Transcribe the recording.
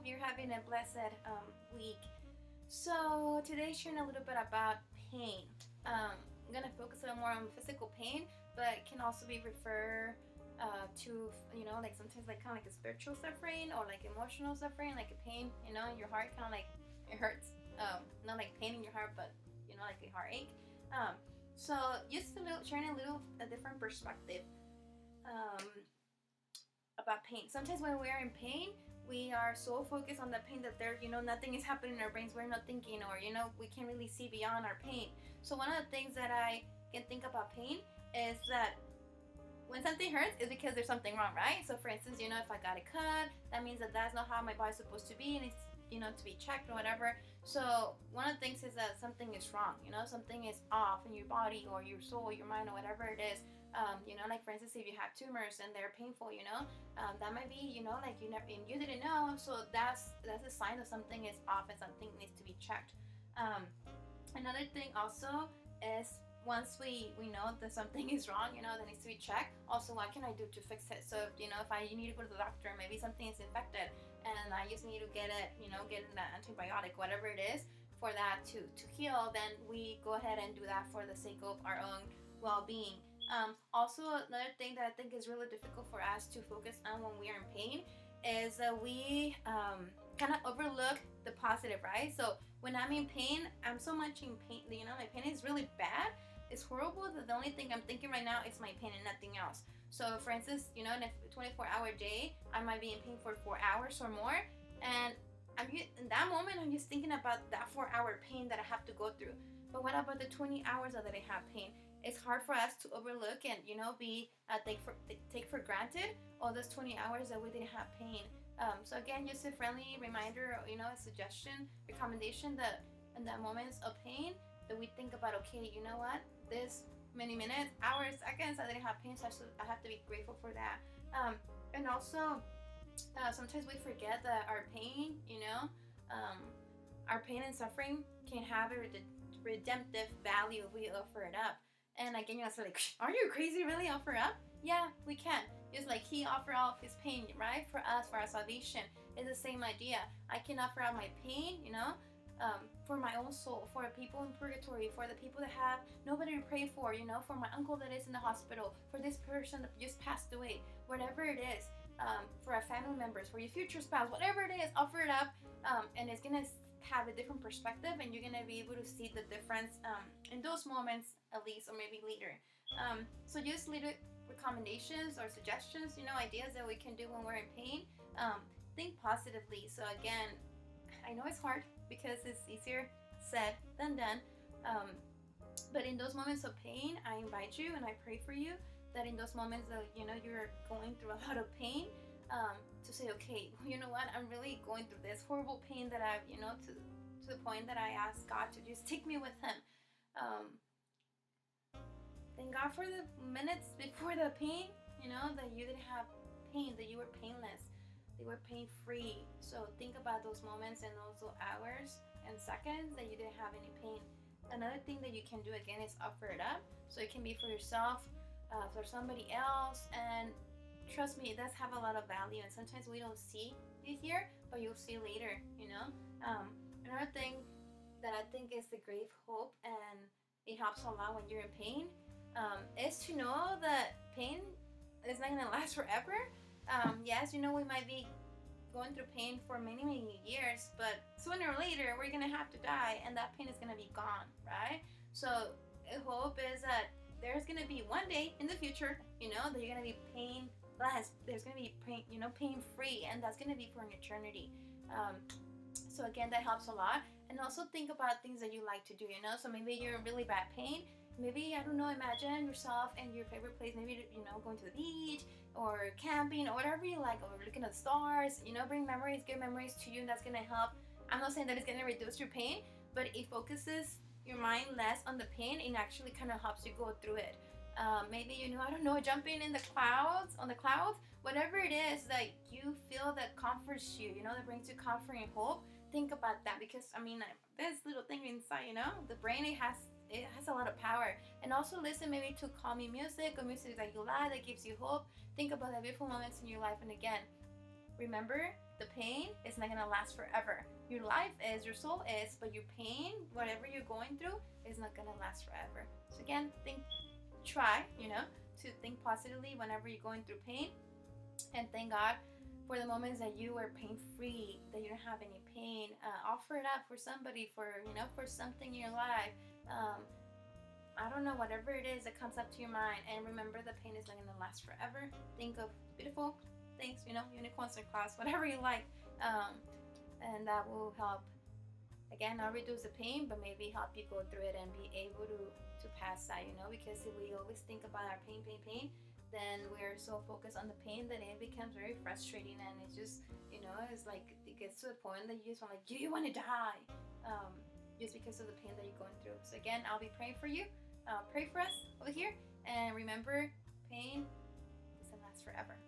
you're having a blessed week. So today, sharing a little bit about pain. I'm gonna focus a little more on physical pain, but it can also be referred to, like sometimes like kind of like a spiritual suffering or like emotional suffering, like a pain, in your heart, kind of like it hurts. Not like pain in your heart, but like a heartache. So just sharing a different perspective. Um, about pain. Sometimes when we are in pain, we are so focused on the pain that nothing is happening in our brains. We're not thinking, or we can't really see beyond our pain. So one of the things that I can think about pain is that when something hurts, it's because there's something wrong, right? So for instance, if I got a cut, that means that that's not how my body's supposed to be, and it's to be checked or whatever. So one of the things is that something is wrong. Something is off in your body or your soul, your mind, or whatever it is. Like for instance, if you have tumors and they're painful, that might be, like you didn't know. So that's a sign that something is off and something needs to be checked. Another thing also is once we know that something is wrong, that needs to be checked. Also, what can I do to fix it? So if I need to go to the doctor, maybe something is infected, and I just need to get it, get an antibiotic, whatever it is, for that to heal. Then we go ahead and do that for the sake of our own well-being. Also, another thing that I think is really difficult for us to focus on when we are in pain is that we kind of overlook the positive, right? So when I'm in pain, I'm so much in pain, my pain is really bad. It's horrible that the only thing I'm thinking right now is my pain and nothing else. So for instance, in a 24-hour day, I might be in pain for 4 hours or more. And in that moment, I'm just thinking about that 4-hour pain that I have to go through. But what about the 20 hours that I have pain? It's hard for us to overlook and take for granted all those 20 hours that we didn't have pain. So again, just a friendly reminder, a suggestion, recommendation that in that moments of pain that we think about, okay, you know what, this many minutes, hours, seconds I didn't have pain, so I have to be grateful for that. And also sometimes we forget that our pain, our pain and suffering can have a redemptive value if we offer it up. And again, it's like, are you crazy? Really offer up? Yeah, we can. Just like he offered all of his pain, right? For us, for our salvation. It's the same idea. I can offer out my pain, for my own soul, for people in purgatory, for the people that have nobody to pray for, for my uncle that is in the hospital, for this person that just passed away, whatever it is, for our family members, for your future spouse, whatever it is, offer it up, and it's gonna have a different perspective, and you're gonna be able to see the difference in those moments at least, or maybe later. So just little recommendations or suggestions, ideas that we can do when we're in pain. Think positively. So again, I know it's hard because it's easier said than done, but in those moments of pain, I invite you and I pray for you that in those moments that you're going through a lot of pain, to say, okay, you know what, I'm really going through this horrible pain that I've, to the point that I ask God to just take me with him. Thank God for the minutes before the pain, that you didn't have pain, that you were painless, that you were pain-free. So think about those moments and those hours and seconds that you didn't have any pain. Another thing that you can do again is offer it up. So it can be for yourself, for somebody else, and trust me, it does have a lot of value, and sometimes we don't see it here, but you'll see later, Another thing that I think is the great hope, and it helps a lot when you're in pain, is to know that pain is not going to last forever. Yes, we might be going through pain for many, many years, but sooner or later, we're going to have to die, and that pain is going to be gone, right? So the hope is that there's going to be one day in the future, that you're going to be painless. There's going to be pain, pain-free, and that's going to be for an eternity. So again, that helps a lot. And also think about things that you like to do, So maybe you're in really bad pain. Maybe, I don't know, imagine yourself in your favorite place, maybe, going to the beach or camping or whatever you like, or looking at the stars, bring memories, good memories to you, and that's going to help. I'm not saying that it's going to reduce your pain, but it focuses your mind less on the pain and actually kind of helps you go through it. Maybe, I don't know, jumping in on the clouds, whatever it is that you feel that comforts you, that brings you comfort and hope. Think about that, because this little thing inside, the brain, it has a lot of power. And also listen maybe to calming music or music that you like, that gives you hope. Think about the beautiful moments in your life, and again, remember, the pain is not gonna last forever. Your life is, your soul is, but your pain, whatever you're going through, is not gonna last forever. So again, try, to think positively whenever you're going through pain, and thank God for the moments that you were pain free, that you don't have any pain. Offer it up for somebody, for something in your life. I don't know, whatever it is that comes up to your mind, and remember the pain is not going to last forever. Think of beautiful things, unicorns and clouds, whatever you like, and that will help, again, not reduce the pain, but maybe help you go through it and be able to pass that, because if we always think about our pain, then we're so focused on the pain that it becomes very frustrating, and it's just, it's like it gets to the point that you just want, like, you want to die, just because of the pain that you're going through. So again, I'll be praying for you. Pray for us over here, and remember, pain doesn't last forever.